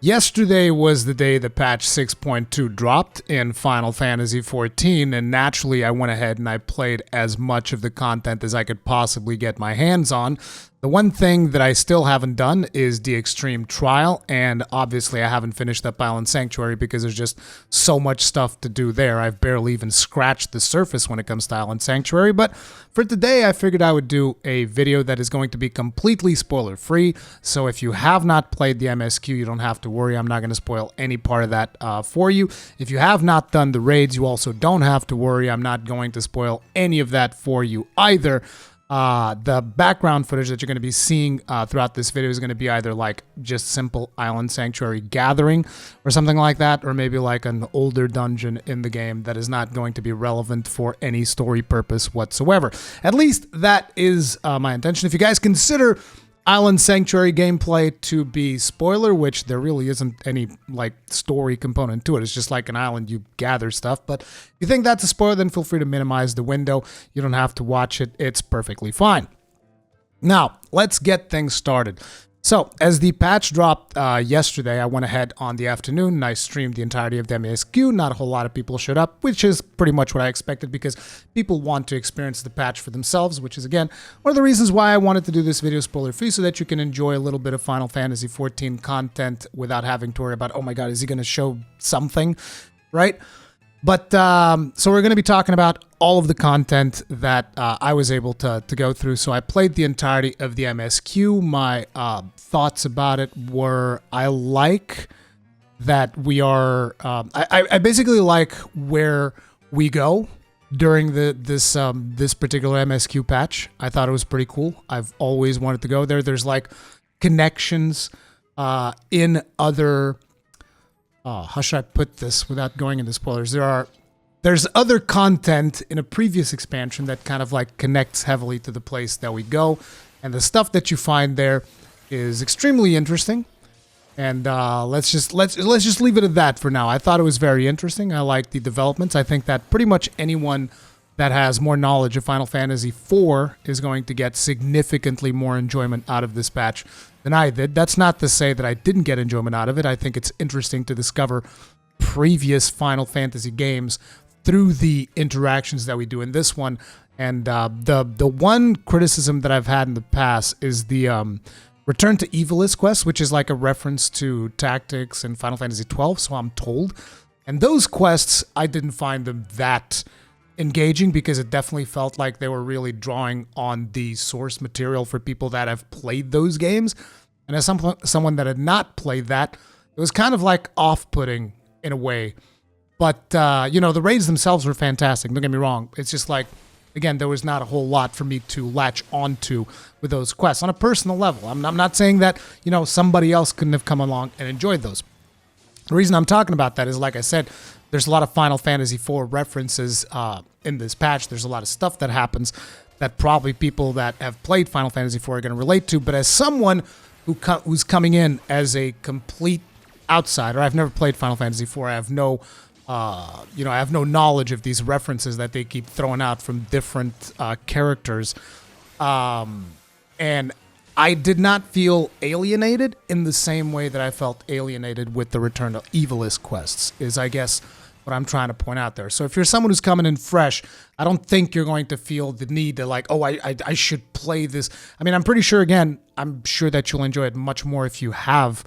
Yesterday was the day the patch 6.2 dropped in Final Fantasy XIV, and naturally I went ahead and I played as much of the content as I could possibly get my hands on. The one thing that I still haven't done is the Extreme Trial, and obviously I haven't finished up Island Sanctuary because there's just so much stuff to do there. I've barely even scratched the surface when it comes to Island Sanctuary, but for today I figured I would do a video that is going to be completely spoiler-free, so if you have not played the MSQ, you don't have to worry. I'm not going to spoil any part of that for you. If you have not done the raids, you also don't have to worry. I'm not going to spoil any of that for you either. The background footage that you're going to be seeing throughout this video is going to be either like just simple Island Sanctuary gathering or something like that, or maybe like an older dungeon in the game that is not going to be relevant for any story purpose whatsoever. At least that is my intention. If you guys consider Island Sanctuary gameplay to be spoiler, which there really isn't any like story component to it. It's just like an island, you gather stuff. But if you think that's a spoiler, then feel free to minimize the window. You don't have to watch it. It's perfectly fine. Now, let's get things started. So, as the patch dropped yesterday, I went ahead on the afternoon and I streamed the entirety of the MSQ. Not a whole lot of people showed up, which is pretty much what I expected because people want to experience the patch for themselves, which is, again, one of the reasons why I wanted to do this video spoiler-free, so that you can enjoy a little bit of Final Fantasy XIV content without having to worry about, oh my god, is he going to show something, right? But, so we're going to be talking about all of the content that I was able to go through. So I played the entirety of the MSQ. My thoughts about it were, I like that we are, I basically like where we go during this particular MSQ patch. I thought it was pretty cool. I've always wanted to go there. There's like connections in other... how should I put this without going into spoilers? There's other content in a previous expansion that kind of like connects heavily to the place that we go, and the stuff that you find there is extremely interesting. And let's just leave it at that for now. I thought it was very interesting. I like the developments. I think that pretty much anyone that has more knowledge of Final Fantasy IV is going to get significantly more enjoyment out of this patch than I did. That's not to say that I didn't get enjoyment out of it. I think it's interesting to discover previous Final Fantasy games through the interactions that we do in this one. And the one criticism that I've had in the past is the Return to Evilist quest, which is like a reference to tactics in Final Fantasy XII, so I'm told. And those quests, I didn't find them that engaging because it definitely felt like they were really drawing on the source material for people that have played those games. And as someone that had not played that, it was kind of like off-putting in a way. But, you know, the raids themselves were fantastic. Don't get me wrong. It's just like, again, there was not a whole lot for me to latch onto with those quests on a personal level. I'm not saying that, you know, somebody else couldn't have come along and enjoyed those. The reason I'm talking about that is, like I said, there's a lot of Final Fantasy IV references in this patch. There's a lot of stuff that happens that probably people that have played Final Fantasy IV are going to relate to. But as someone who's coming in as a complete outsider, I've never played Final Fantasy IV. I have no, I have no knowledge of these references that they keep throwing out from different characters, and I did not feel alienated in the same way that I felt alienated with the Return to Evilist quests, is I guess what I'm trying to point out there. So if you're someone who's coming in fresh, I don't think you're going to feel the need to like, oh, I should play this. I mean, I'm pretty sure, again, I'm sure that you'll enjoy it much more if you have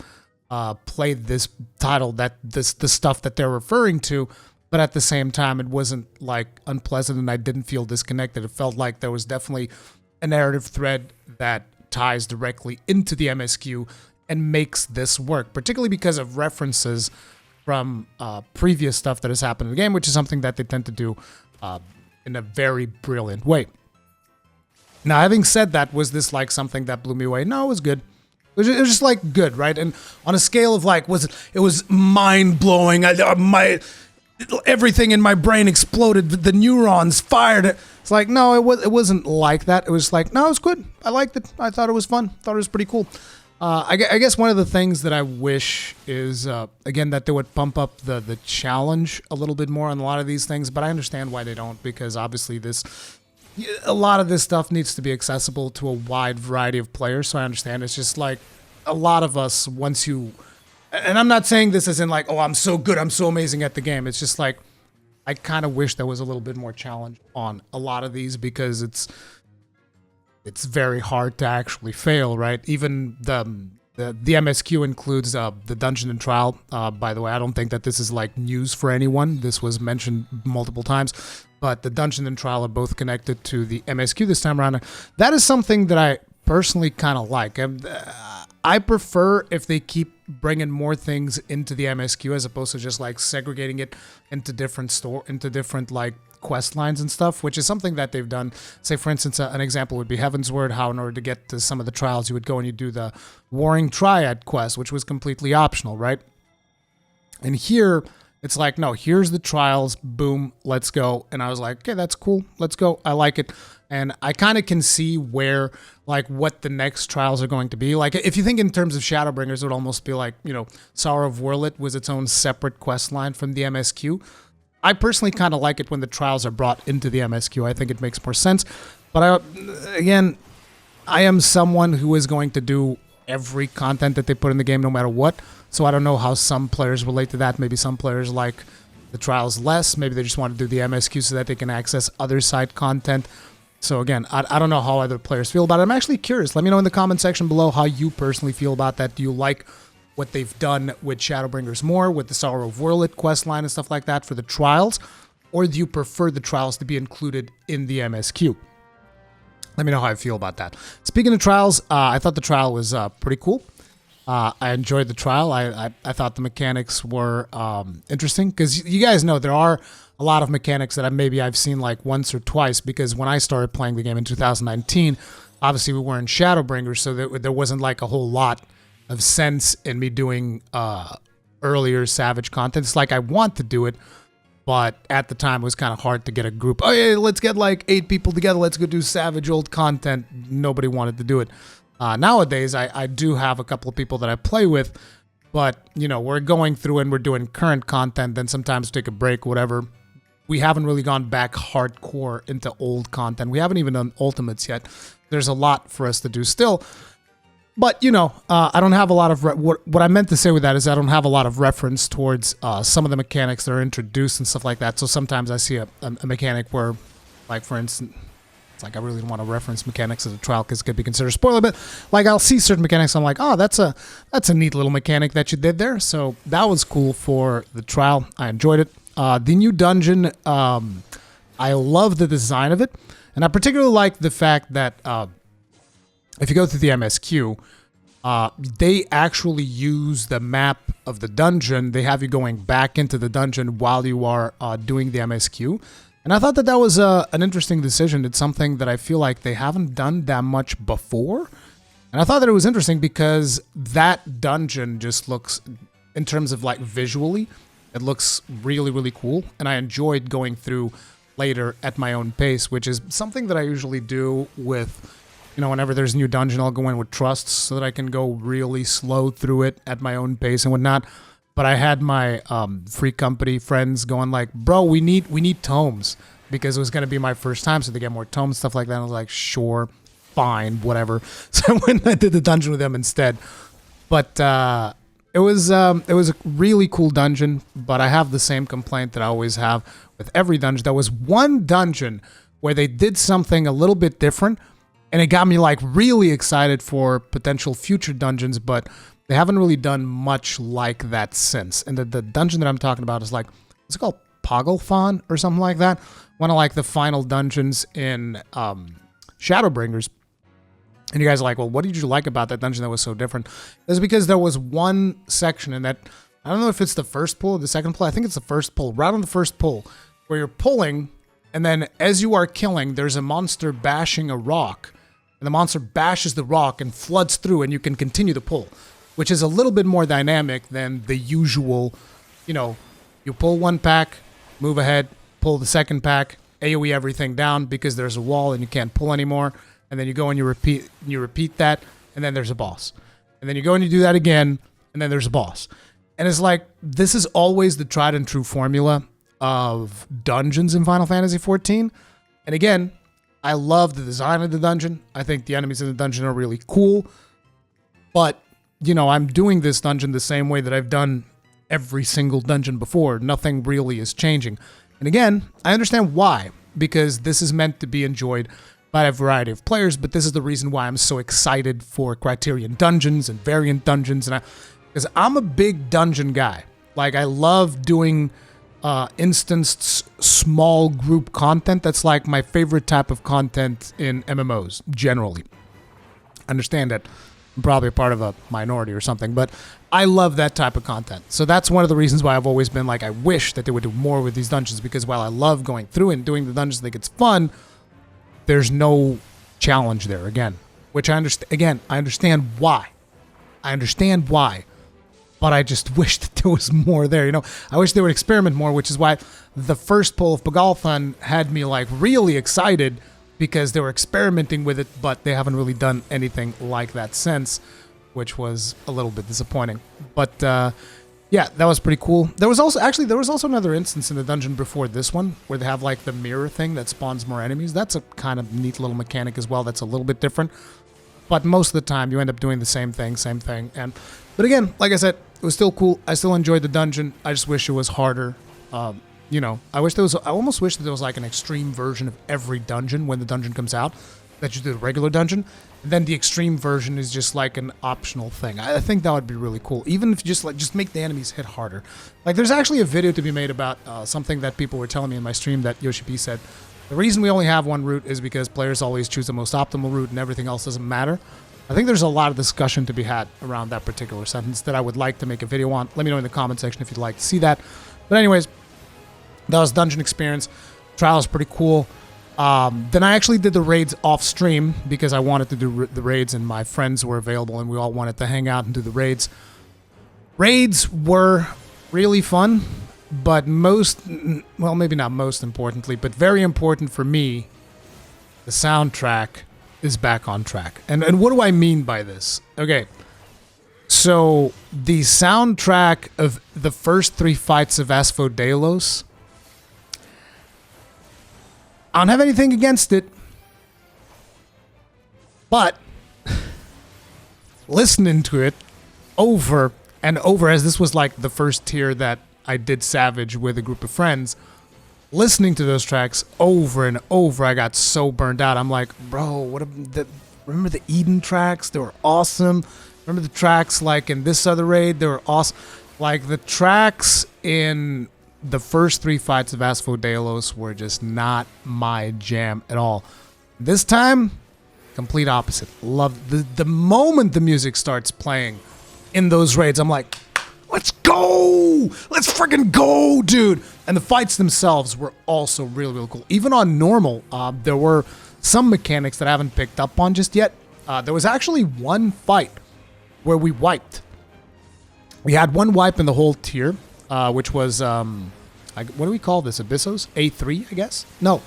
played this title, the stuff that they're referring to, but at the same time, it wasn't like unpleasant and I didn't feel disconnected. It felt like there was definitely a narrative thread that ties directly into the MSQ and makes this work, particularly because of references from previous stuff that has happened in the game, which is something that they tend to do in a very brilliant way. Now, having said that, was this like something that blew me away? No, it was good. It was just like good, right? And on a scale of like, it was mind-blowing. Everything in my brain exploded. The neurons fired. It's like, no, it wasn't like that. It was like, no, it was good. I liked it. I thought it was fun. Thought it was pretty cool. I guess one of the things that I wish is, again, that they would pump up the challenge a little bit more on a lot of these things, but I understand why they don't, because obviously a lot of this stuff needs to be accessible to a wide variety of players, so I understand. It's just like a lot of us, once you And I'm not saying this as in like, oh, I'm so good, I'm so amazing at the game. It's just like, I kind of wish there was a little bit more challenge on a lot of these because it's very hard to actually fail, right? Even the MSQ includes the dungeon and trial. By the way, I don't think that this is like news for anyone. This was mentioned multiple times, but the dungeon and trial are both connected to the MSQ this time around. That is something that I personally kind of like. I prefer if they keep bringing more things into the MSQ as opposed to just like segregating it into different like quest lines and stuff, which is something that they've done. Say, for instance, an example would be Heaven's Word, how in order to get to some of the trials, you would go and you do the Warring Triad quest, which was completely optional, right? And here, it's like, no, here's the trials, boom, let's go. And I was like, okay, that's cool, let's go, I like it. And I kind of can see where, like, what the next trials are going to be. Like, if you think in terms of Shadowbringers, it would almost be like, you know, Sorrow of Wyrlet was its own separate quest line from the MSQ. I personally kind of like it when the trials are brought into the MSQ. I think it makes more sense. But again, I am someone who is going to do every content that they put in the game no matter what. So I don't know how some players relate to that. Maybe some players like the trials less. Maybe they just want to do the MSQ so that they can access other side content. So again, I don't know how other players feel about it. I'm actually curious. Let me know in the comment section below how you personally feel about that. Do you like what they've done with Shadowbringers more, with the Sorrow of Wyrlet quest line and stuff like that for the trials? Or do you prefer the trials to be included in the MSQ? Let me know how I feel about that. Speaking of trials, I thought the trial was pretty cool. I enjoyed the trial. I thought the mechanics were interesting because you guys know there are a lot of mechanics that I've seen like once or twice, because when I started playing the game in 2019, obviously we were in Shadowbringers, so there wasn't like a whole lot of sense in me doing earlier Savage content. It's like I want to do it, but at the time it was kind of hard to get a group. Oh yeah, let's get like 8 people together, let's go do Savage old content. Nobody wanted to do it. Nowadays, I do have a couple of people that I play with, but, you know, we're going through and we're doing current content, then sometimes take a break, whatever. We haven't really gone back hardcore into old content. We haven't even done Ultimates yet. There's a lot for us to do still. But, you know, I don't have a lot of... What I meant to say with that is I don't have a lot of reference towards some of the mechanics that are introduced and stuff like that. So sometimes I see a mechanic where, like, for instance... Like, I really don't want to reference mechanics as a trial because it could be considered a spoiler, but like I'll see certain mechanics, I'm like, oh, that's a neat little mechanic that you did there. So that was cool for the trial. I enjoyed it. The new dungeon, I love the design of it, and I particularly like the fact that if you go through the MSQ, they actually use the map of the dungeon. They have you going back into the dungeon while you are doing the MSQ. And I thought that was an interesting decision. It's something that I feel like they haven't done that much before. And I thought that it was interesting because that dungeon just looks, in terms of like visually, it looks really, really cool. And I enjoyed going through later at my own pace, which is something that I usually do with, you know, whenever there's a new dungeon, I'll go in with trusts so that I can go really slow through it at my own pace and whatnot. But I had my free company friends going like, bro, we need tomes, because it was going to be my first time, so they get more tomes, stuff like that. And I was like, sure, fine, whatever. So I went and I did the dungeon with them instead. But it was a really cool dungeon, but I have the same complaint that I always have with every dungeon. There was one dungeon where they did something a little bit different, and it got me like really excited for potential future dungeons, but they haven't really done much like that since. And the dungeon that I'm talking about is like, what's it called? Pogglefon or something like that? One of like the final dungeons in Shadowbringers. And you guys are like, well, what did you like about that dungeon that was so different? It's because there was one section in that, I don't know if it's the first pull or the second pull. I think it's the first pull, right on the first pull, where you're pulling, and then as you are killing, there's a monster bashing a rock. And the monster bashes the rock and floods through, and you can continue to pull, which is a little bit more dynamic than the usual, you know, you pull one pack, move ahead, pull the second pack, AoE everything down because there's a wall and you can't pull anymore, and then you go and you repeat that, and then there's a boss. And then you go and you do that again, and then there's a boss. And it's like, this is always the tried and true formula of dungeons in Final Fantasy XIV. And again, I love the design of the dungeon. I think the enemies in the dungeon are really cool, but you know, I'm doing this dungeon the same way that I've done every single dungeon before. Nothing really is changing. And again, I understand why, because this is meant to be enjoyed by a variety of players, but this is the reason why I'm so excited for Criterion dungeons and variant dungeons, and because I'm a big dungeon guy. Like, I love doing instanced small group content. That's like my favorite type of content in MMOs, generally. I understand that I'm probably a part of a minority or something, but I love that type of content. So that's one of the reasons why I've always been like, I wish that they would do more with these dungeons, because while I love going through and doing the dungeons, I think it's fun, there's no challenge there, again. Which I understand, again, I understand why. But I just wish that there was more there, you know? I wish they would experiment more, which is why the first pull of Pagalthan had me, like, really excited, because they were experimenting with it, but they haven't really done anything like that since, which was a little bit disappointing. But, yeah, that was pretty cool. There was also another instance in the dungeon before this one, where they have, like, the mirror thing that spawns more enemies. That's a kind of neat little mechanic as well. That's a little bit different. But most of the time, you end up doing the same thing. But again, like I said, it was still cool. I still enjoyed the dungeon. I just wish it was harder. You know, I almost wish that there was like an extreme version of every dungeon when the dungeon comes out, that you do the regular dungeon, and then the extreme version is just like an optional thing. I think that would be really cool. Even if you just make the enemies hit harder. Like, there's actually a video to be made about something that people were telling me in my stream that Yoshi P said. The reason we only have one route is because players always choose the most optimal route and everything else doesn't matter. I think there's a lot of discussion to be had around that particular sentence that I would like to make a video on. Let me know in the comment section if you'd like to see that. But anyways, that was dungeon experience. Trial is pretty cool. Then I actually did the raids off stream because I wanted to do the raids and my friends were available and we all wanted to hang out and do the raids. Raids were really fun, but well, maybe not most importantly, but very important for me, the soundtrack is back on track. And what do I mean by this? Okay, so the soundtrack of the first 3 fights of Asphodelos, I don't have anything against it, but listening to it over and over, as this was like the first tier that I did Savage with a group of friends, listening to those tracks over and over, I got so burned out. I'm like, bro, remember the Eden tracks? They were awesome. Remember the tracks like in this other raid? They were awesome. Like, the tracks in the first 3 fights of Asphodelos were just not my jam at all. This time, complete opposite. Love the moment the music starts playing in those raids, I'm like, let's go! Let's freaking go, dude! And the fights themselves were also really, really cool. Even on normal, there were some mechanics that I haven't picked up on just yet. There was actually one fight where we wiped. We had one wipe in the whole tier, which was, what do we call this? Abyssos? A3, I guess? No,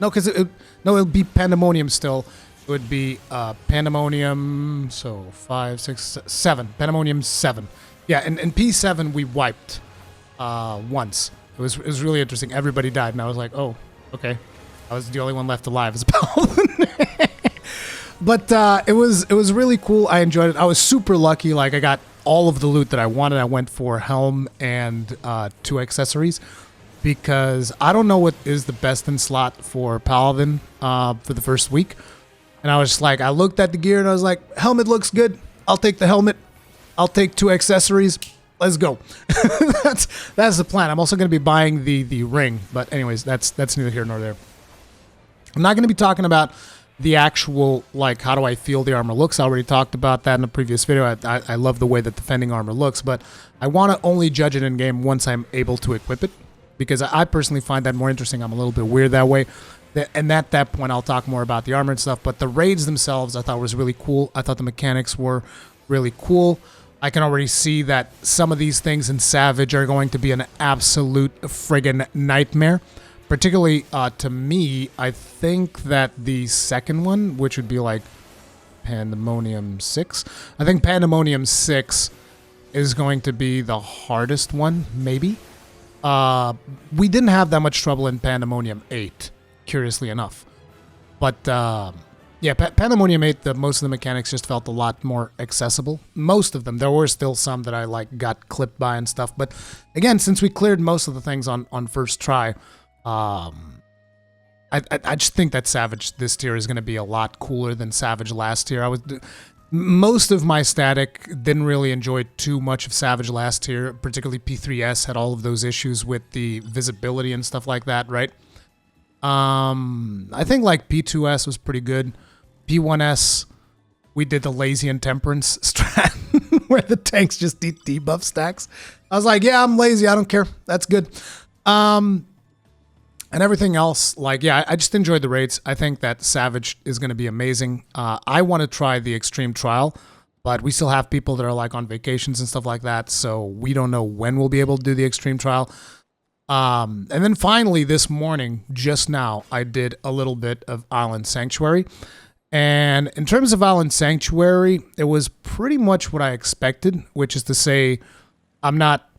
because it would be Pandemonium still. It would be Pandemonium, so 5, 6, 7. Pandemonium 7. Yeah, and P7 we wiped once. It was really interesting. Everybody died, and I was like, oh, okay. I was the only one left alive as a paladin. But it was really cool. I enjoyed it. I was super lucky. Like, I got all of the loot that I wanted. I went for helm and 2 accessories because I don't know what is the best in slot for paladin for the first week. And I was just like, I looked at the gear and I was like, helmet looks good. I'll take the helmet. I'll take 2 accessories. Let's go. that's the plan. I'm also going to be buying the ring. But anyways, that's neither here nor there. I'm not going to be talking about the actual, like, how do I feel the armor looks. I already talked about that in a previous video. I love the way that defending armor looks, but I want to only judge it in game once I'm able to equip it, because I personally find that more interesting. I'm a little bit weird that way. And at that point, I'll talk more about the armor and stuff. But the raids themselves, I thought was really cool. I thought the mechanics were really cool. I can already see that some of these things in Savage are going to be an absolute friggin' nightmare. Particularly to me, I think that the second one, which would be like Pandemonium 6, I think Pandemonium 6 is going to be the hardest one, maybe. We didn't have that much trouble in Pandemonium 8, curiously enough. But, Yeah, Pandemonium 8, most of the mechanics just felt a lot more accessible. Most of them. There were still some that I like got clipped by and stuff. But again, since we cleared most of the things on first try, I just think that Savage this tier is going to be a lot cooler than Savage last tier. Most of my static didn't really enjoy too much of Savage last tier, particularly P3S had all of those issues with the visibility and stuff like that, right? I think like P2S was pretty good. P1S, we did the lazy intemperance strat where the tanks just eat debuff stacks. I was like, yeah, I'm lazy. I don't care. That's good. And everything else, like, yeah, I just enjoyed the raids. I think that Savage is going to be amazing. I want to try the Extreme Trial, but we still have people that are like on vacations and stuff like that, so we don't know when we'll be able to do the Extreme Trial. And then finally this morning, just now, I did a little bit of Island Sanctuary. And in terms of Island Sanctuary, it was pretty much what I expected, which is to say I'm not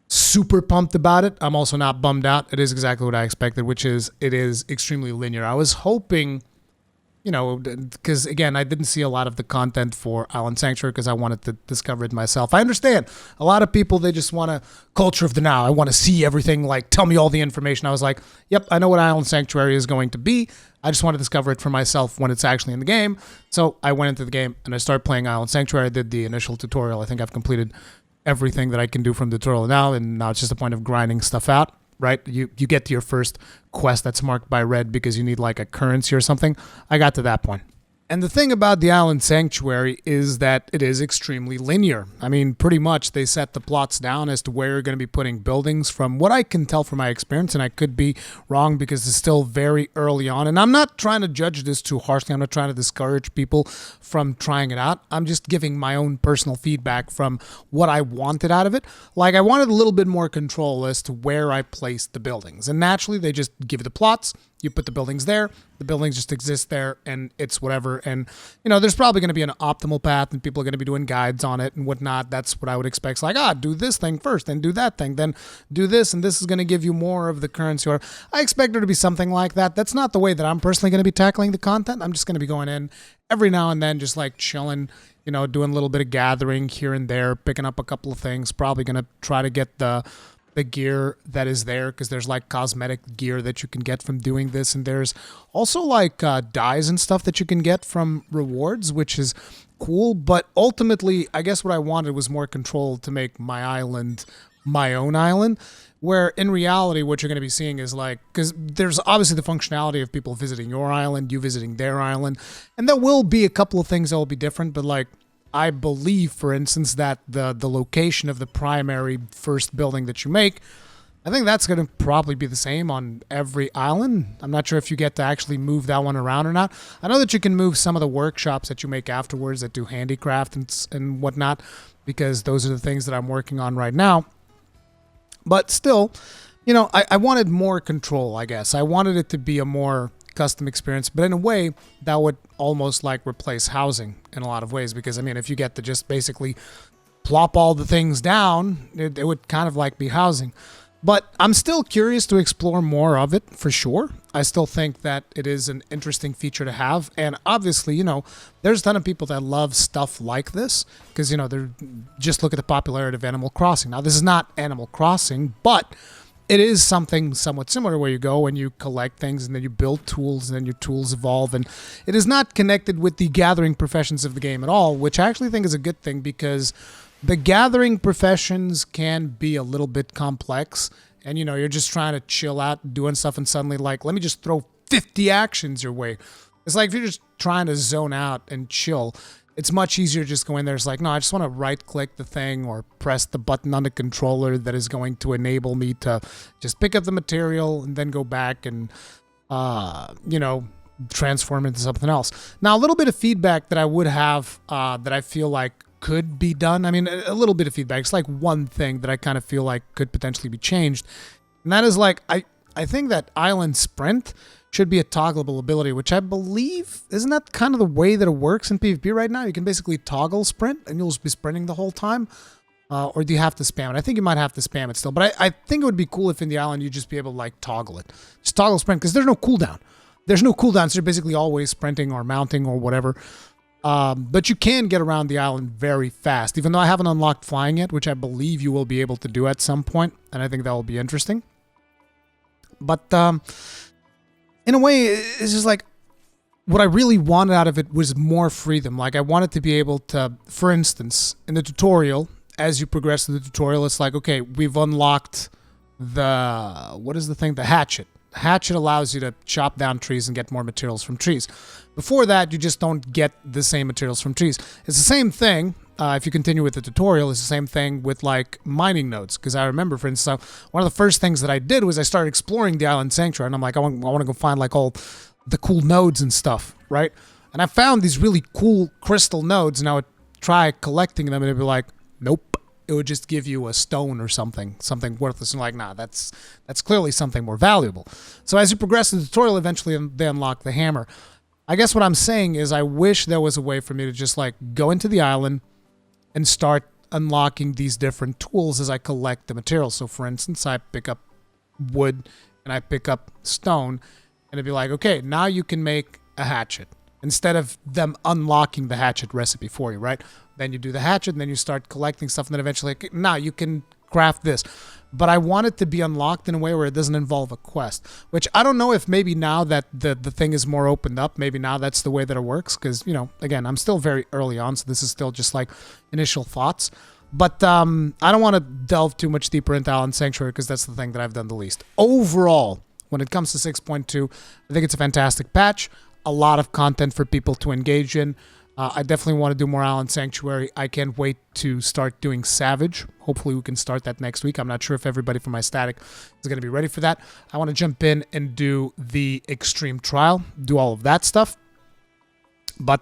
super pumped about it. I'm also not bummed out. It is exactly what I expected, which is it is extremely linear. I was hoping, you know, because again, I didn't see a lot of the content for Island Sanctuary because I wanted to discover it myself. I understand a lot of people, they just want a culture of the now. I want to see everything, like tell me all the information. I was like, yep, I know what Island Sanctuary is going to be. I just want to discover it for myself when it's actually in the game. So I went into the game and I started playing Island Sanctuary. I did the initial tutorial. I think I've completed everything that I can do from the tutorial now, and now it's just a point of grinding stuff out. Right? You get to your first quest that's marked by red because you need like a currency or something. I got to that point. And the thing about the Island Sanctuary is that it is extremely linear. I mean, pretty much they set the plots down as to where you're going to be putting buildings from what I can tell from my experience, and I could be wrong because it's still very early on. And I'm not trying to judge this too harshly. I'm not trying to discourage people from trying it out. I'm just giving my own personal feedback from what I wanted out of it. Like, I wanted a little bit more control as to where I placed the buildings. And naturally, they just give you the plots. You put the buildings there, the buildings just exist there, and it's whatever. And, you know, there's probably going to be an optimal path, and people are going to be doing guides on it and whatnot. That's what I would expect. It's like, do this thing first, then do that thing, then do this, and this is going to give you more of the currency. Or I expect there to be something like that. That's not the way that I'm personally going to be tackling the content. I'm just going to be going in every now and then, just like chilling, you know, doing a little bit of gathering here and there, picking up a couple of things, probably going to try to get the gear that is there, because there's like cosmetic gear that you can get from doing this, and there's also like dyes and stuff that you can get from rewards, which is cool. But ultimately, I guess what I wanted was more control to make my island my own island, where in reality what you're going to be seeing is like, because there's obviously the functionality of people visiting your island, you visiting their island, and there will be a couple of things that will be different, but like, I believe, for instance, that the location of the primary first building that you make, I think that's going to probably be the same on every island. I'm not sure if you get to actually move that one around or not. I know that you can move some of the workshops that you make afterwards that do handicraft and whatnot, because those are the things that I'm working on right now. But still, you know, I wanted more control, I guess. I wanted it to be a more custom experience, but in a way that would almost like replace housing in a lot of ways, because I mean, if you get to just basically plop all the things down, it would kind of like be housing. But I'm still curious to explore more of it, for sure. I still think that it is an interesting feature to have, and obviously, you know, there's a ton of people that love stuff like this, because, you know, they're just look at the popularity of Animal Crossing. Now, this is not Animal Crossing, but it is something somewhat similar, where you go and you collect things and then you build tools and then your tools evolve. And it is not connected with the gathering professions of the game at all, which I actually think is a good thing, because the gathering professions can be a little bit complex. And, you know, you're just trying to chill out doing stuff, and suddenly like, let me just throw 50 actions your way. It's like if you're just trying to zone out and chill, it's much easier to just go in there. It's like, no, I just want to right-click the thing or press the button on the controller that is going to enable me to just pick up the material and then go back and, you know, transform into something else. Now, a little bit of feedback that I would have that I feel like could be done. I mean, a little bit of feedback. It's like one thing that I kind of feel like could potentially be changed. And that is like, I think that Island Sprint should be a toggleable ability, which I believe, isn't that kind of the way that it works in PvP right now? You can basically toggle sprint and you'll just be sprinting the whole time. Or do you have to spam it? I think you might have to spam it still, but I think it would be cool if in the island you'd just be able to like toggle it. Just toggle sprint, because there's no cooldown. there's no cooldowns. You're basically always sprinting or mounting or whatever. But you can get around the island very fast, even though I haven't unlocked flying yet, which I believe you will be able to do at some point, and I think that will be interesting. But in a way, it's just like, what I really wanted out of it was more freedom. Like, I wanted to be able to, for instance, in the tutorial, as you progress through the tutorial, it's like, okay, we've unlocked the, what is the thing? The hatchet. The hatchet allows you to chop down trees and get more materials from trees. Before that, you just don't get the same materials from trees. It's the same thing. If you continue with the tutorial, it's the same thing with like mining nodes. Because I remember, for instance, one of the first things that I did was I started exploring the island sanctuary, and I'm like, I want to go find like all the cool nodes and stuff, right? And I found these really cool crystal nodes, and I would try collecting them, and it'd be like, nope. It would just give you a stone or something worthless. And like, nah, that's clearly something more valuable. So as you progress in the tutorial, eventually they unlock the hammer. I guess what I'm saying is I wish there was a way for me to just like go into the island and start unlocking these different tools as I collect the materials. So for instance, I pick up wood and I pick up stone, and it'd be like, okay, now you can make a hatchet. Instead of them unlocking the hatchet recipe for you, right? Then you do the hatchet, and then you start collecting stuff, and then eventually, now you can craft this. But I want it to be unlocked in a way where it doesn't involve a quest, which I don't know if maybe now that the thing is more opened up, maybe now that's the way that it works. Because, you know, again, I'm still very early on, so this is still just like initial thoughts. But I don't want to delve too much deeper into Island Sanctuary because that's the thing that I've done the least. Overall, when it comes to 6.2, I think it's a fantastic patch. A lot of content for people to engage in. I definitely want to do more Island Sanctuary. I can't wait to start doing Savage. Hopefully we can start that next week. I'm not sure if everybody from my static is going to be ready for that. I want to jump in and do the Extreme Trial, do all of that stuff. But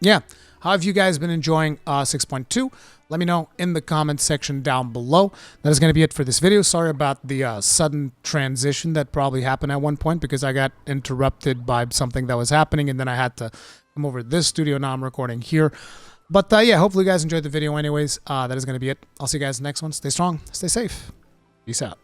yeah, how have you guys been enjoying 6.2? Let me know in the comments section down below. That is going to be it for this video. Sorry about the sudden transition that probably happened at one point because I got interrupted by something that was happening, and then I had to come over to this studio. Now I'm recording here. But yeah, hopefully you guys enjoyed the video anyways. That is going to be it. I'll see you guys in the next one. Stay strong, stay safe. Peace out.